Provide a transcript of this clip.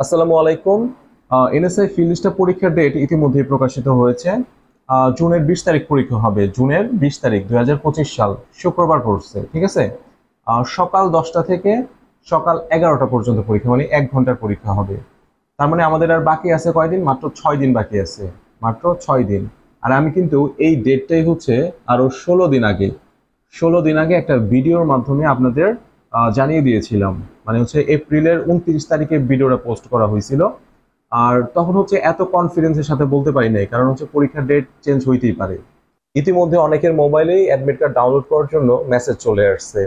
আসসালামু আলাইকুম। এনএসআই ফিল্ডস্টার পরীক্ষার ডেট ইতিমধ্যেই প্রকাশিত হয়েছে। জুনের 20 তারিখ পরীক্ষা হবে। জুনের 20 তারিখ 2025 সাল শুক্রবার পড়ছে, ঠিক আছে। সকাল 10টা থেকে সকাল 11টা পর্যন্ত পরীক্ষা, মানে 1 ঘন্টার পরীক্ষা হবে। তার মানে আমাদের আর বাকি আছে কয়দিন? মাত্র 6 দিন বাকি আছে। মাত্র 6 দিন। আর আমি কিন্তু এই ডেটটাই হচ্ছে আরো 16 দিন আগে, 16 দিন আগে একটা ভিডিওর মাধ্যমে আপনাদের জানিয়ে দিয়েছিলাম। মানে হচ্ছে এপ্রিলের 29 তারিখে ভিডিওটা পোস্ট করা হয়েছিল। আর তখন হচ্ছে এত কনফিডেন্সের সাথে বলতে পারি নাই, কারণ হচ্ছে পরীক্ষার ডেট চেঞ্জ হইতেই পারে। ইতিমধ্যে অনেকের মোবাইলেই অ্যাডমিট কার্ড ডাউনলোড করার জন্য মেসেজ চলে আসছে।